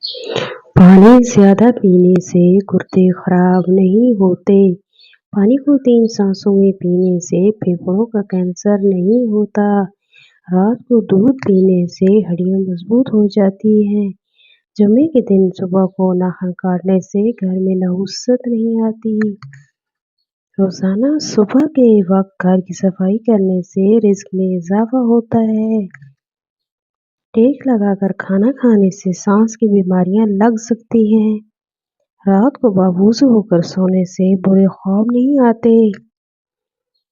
पानी ज्यादा पीने से गुर्दे खराब नहीं होते। पानी को 3 सांसों में पीने से फेफड़ों का कैंसर नहीं होता। रात को दूध पीने से हड्डियां मजबूत हो जाती हैं। जुम्मे के दिन सुबह को नाखून काटने से घर में नहुसत नहीं आती। रोजाना सुबह के वक्त घर की सफाई करने से रिज्क में इजाफा होता है। टेक लगाकर खाना खाने से सांस की बीमारियां लग सकती हैं। रात को बावजू होकर सोने से बुरे ख्वाब नहीं आते।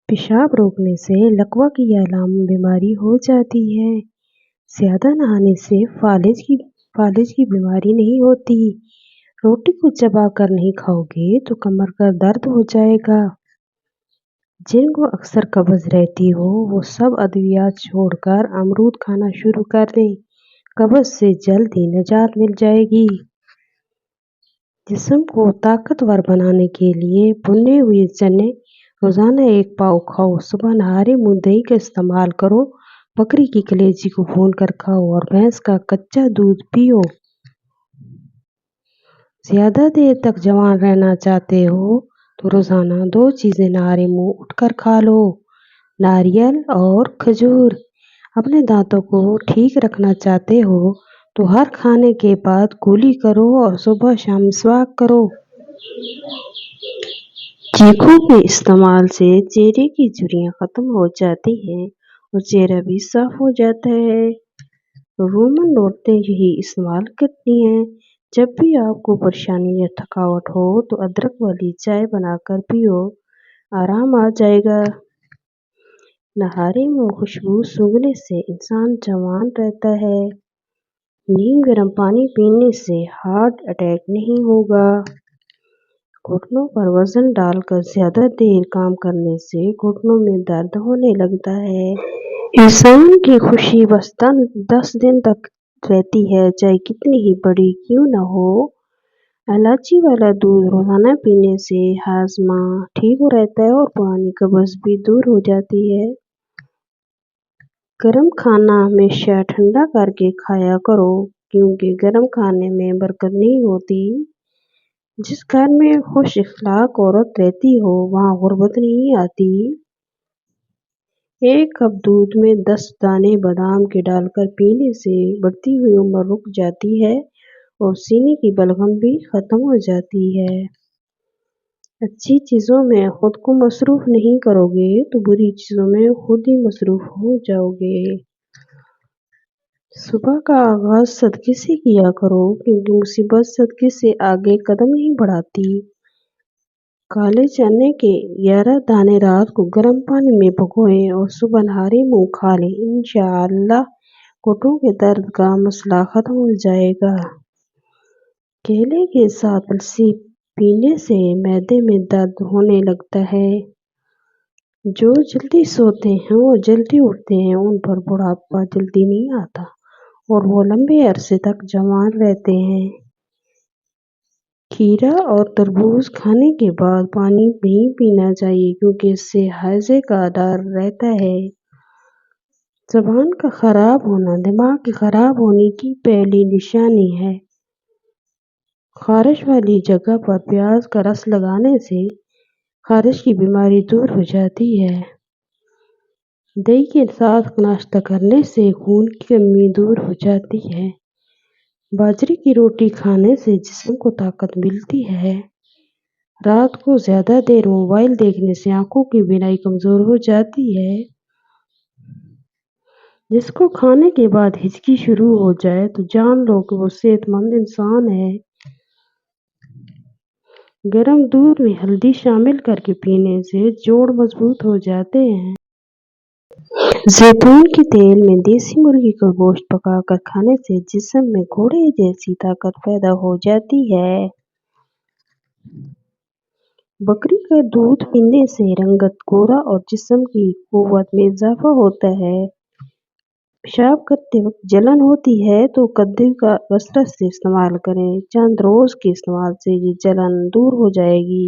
पेशाब रोकने से लकवा की अलाम बीमारी हो जाती है। ज्यादा नहाने से फालिज की बीमारी नहीं होती। रोटी को चबाकर नहीं खाओगे तो कमर का दर्द हो जाएगा। जिनको अक्सर कब्ज रहती हो वो सब अद्वियात छोड़कर अमरूद खाना शुरू कर दें। कब्ज से जल्द ही निजात मिल जाएगी। जिस्म को ताकतवर बनाने के लिए भुने हुए चने रोजाना 1 पाव खाओ। सुबह नहारे मुंह दही का इस्तेमाल करो। बकरी की कलेजी को भून कर खाओ और भैंस का कच्चा दूध पियो। ज्यादा देर तक जवान रहना चाहते हो तो रोजाना 2 चीजें नहारे मुंह उठकर खा लो, नारियल और खजूर। अपने दांतों को ठीक रखना चाहते हो तो हर खाने के बाद कुली करो और सुबह शाम मिसवाक करो। चीखों के इस्तेमाल से चेहरे की झुर्रियां खत्म हो जाती हैं और चेहरा भी साफ हो जाता है। रोमन औरतें यही इस्तेमाल करती हैं। जब भी आपको परेशानी या थकावट हो तो अदरक वाली चाय बनाकर पियो, आराम आ जाएगा। नहारे मुंह खुशबू सूंघने से इंसान जवान रहता है। नीम गर्म पानी पीने से हार्ट अटैक नहीं होगा। घुटनों पर वजन डालकर ज्यादा देर काम करने से घुटनों में दर्द होने लगता है। इंसान की खुशी बस 10 दिन तक रहती है, चाहे कितनी ही बड़ी क्यों न हो। इलायची वाला दूध रोजाना पीने से हाजमा ठीक रहता है और पुरानी कब्ज भी दूर हो जाती है। गरम खाना हमेशा ठंडा करके खाया करो क्योंकि गरम खाने में बरकत नहीं होती। जिस घर में खुश इखलाक औरत रहती हो वहां गुर्बत नहीं आती। 1 कप दूध में 10 दाने बादाम के डालकर पीने से बढ़ती हुई उम्र रुक जाती है और सीने की बलगम भी खत्म हो जाती है। अच्छी चीजों में खुद को मसरूफ नहीं करोगे तो बुरी चीजों में खुद ही मसरूफ हो जाओगे। सुबह का आगाज सदके से किया करो क्योंकि मुसीबत सदके से आगे कदम नहीं बढ़ाती। काले चने के 11 दाने रात को गर्म पानी में भिगोएं और सुबह नहारे मुंह खा लें। इंशाअल्लाह घुटनों के दर्द का मसला खत्म हो जाएगा। केले के साथ अलसी पीने से मैदे में दर्द होने लगता है। जो जल्दी सोते हैं और जल्दी उठते हैं उन पर बुढ़ापा जल्दी नहीं आता और वो लंबे अरसे तक जवान रहते हैं। खीरा और तरबूज खाने के बाद पानी नहीं पीना चाहिए क्योंकि इससे हैजे का डर रहता है। ज़ुबान का खराब होना दिमाग के खराब होने की पहली निशानी है। खारिश वाली जगह पर प्याज का रस लगाने से खारिश की बीमारी दूर हो जाती है। दही के साथ नाश्ता करने से खून की कमी दूर हो जाती है। बाजरे की रोटी खाने से जिस्म को ताकत मिलती है। रात को ज्यादा देर मोबाइल देखने से आंखों की बीनाई कमजोर हो जाती है। जिसको खाने के बाद हिचकी शुरू हो जाए तो जान लो कि वो सेहतमंद इंसान है। गर्म दूध में हल्दी शामिल करके पीने से जोड़ मजबूत हो जाते हैं। जैतून के तेल में देसी मुर्गी का गोश्त पकाकर खाने से जिस्म में घोड़े जैसी ताकत पैदा हो जाती है। बकरी का दूध पीने से रंगत गोरा और जिस्म की कुव्वत में इजाफा होता है। पेशाब करते वक्त जलन होती है तो कद्दू का कसरत से इस्तेमाल करें। चंद रोज के इस्तेमाल से ये जलन दूर हो जाएगी।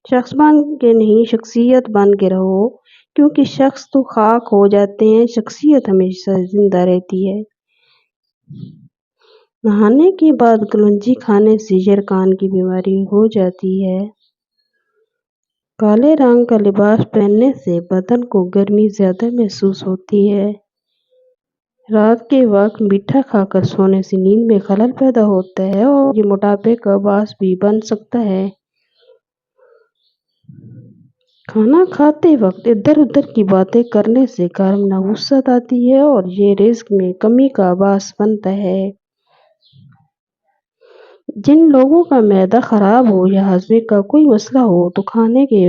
शख्स बन के नहीं शख्सियत बन के रहो کیونکہ شخص تو خاک ہو جاتے ہیں، شخصیت ہمیشہ زندہ رہتی ہے۔ نہانے کے بعد کلونجی کھانے سے یرقان کی بیماری ہو جاتی ہے۔ کالے رنگ کا لباس پہننے سے بدن کو گرمی زیادہ محسوس ہوتی ہے۔ رات کے وقت میٹھا کھا کر سونے سے نیند میں خلل پیدا ہوتا ہے اور یہ موٹاپے کا باعث بھی بن سکتا ہے۔ کھانا کھاتے وقت ادھر ادھر کی باتیں کرنے سے گرم نحوست آتی ہے اور یہ رزق میں کمی کا باعث بنتا ہے۔ جن لوگوں کا معدہ خراب ہو یا ہاضمے کا کوئی مسئلہ ہو تو کھانے کے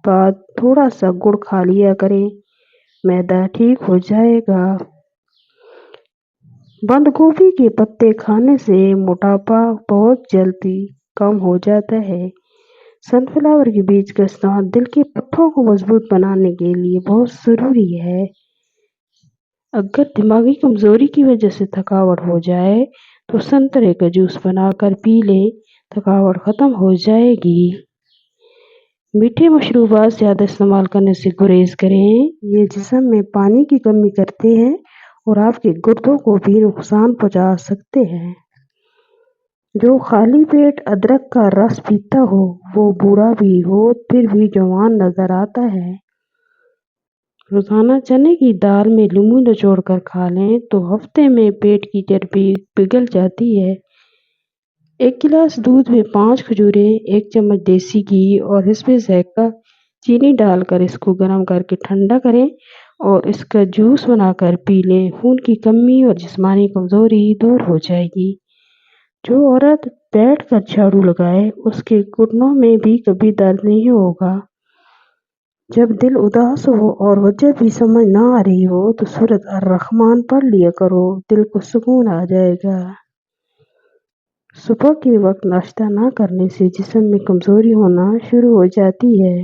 بعد تھوڑا سا گڑ کھا لیا کریں، معدہ ٹھیک ہو جائے گا۔ بند گوبھی کے پتے کھانے سے موٹاپا بہت جلدی کم ہو جاتا ہے۔ سن فلاور کے بیج کا استعمال دل کے پٹھوں کو مضبوط بنانے کے لیے بہت ضروری ہے۔ اگر دماغی کمزوری کی وجہ سے تھکاوٹ ہو جائے تو سنترے کا جوس بنا کر پی لیں، تھکاوٹ ختم ہو جائے گی۔ میٹھے مشروبات زیادہ استعمال کرنے سے گریز کریں، یہ جسم میں پانی کی کمی کرتے ہیں اور آپ کے گردوں کو بھی نقصان پہنچا سکتے ہیں۔ جو خالی پیٹ ادرک کا رس پیتا ہو وہ بوڑھا بھی ہو پھر بھی جوان نظر آتا ہے۔ روزانہ چنے کی دال میں لیموں نچوڑ کر کھا لیں تو ہفتے میں پیٹ کی چربی پگھل جاتی ہے۔ ایک گلاس دودھ میں 5 کھجوریں، 1 چمچ دیسی گھی اور حسب ذائقہ چینی ڈال کر اس کو گرم کر کے ٹھنڈا کریں اور اس کا جوس بنا کر پی لیں، خون کی کمی اور جسمانی کمزوری دور ہو جائے گی۔ جو عورت بیٹھ کر جھاڑو لگائے اس کے گھٹنوں میں بھی کبھی درد نہیں ہوگا۔ جب دل اداس ہو اور وجہ بھی سمجھ نہ آ رہی ہو تو سورۃ الرحمن پڑھ لیا کرو، دل کو سکون آ جائے گا۔ صبح کے وقت ناشتہ نہ کرنے سے جسم میں کمزوری ہونا شروع ہو جاتی ہے۔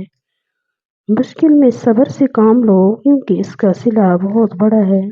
مشکل میں صبر سے کام لو کیونکہ اس کا صلہ بہت بڑا ہے۔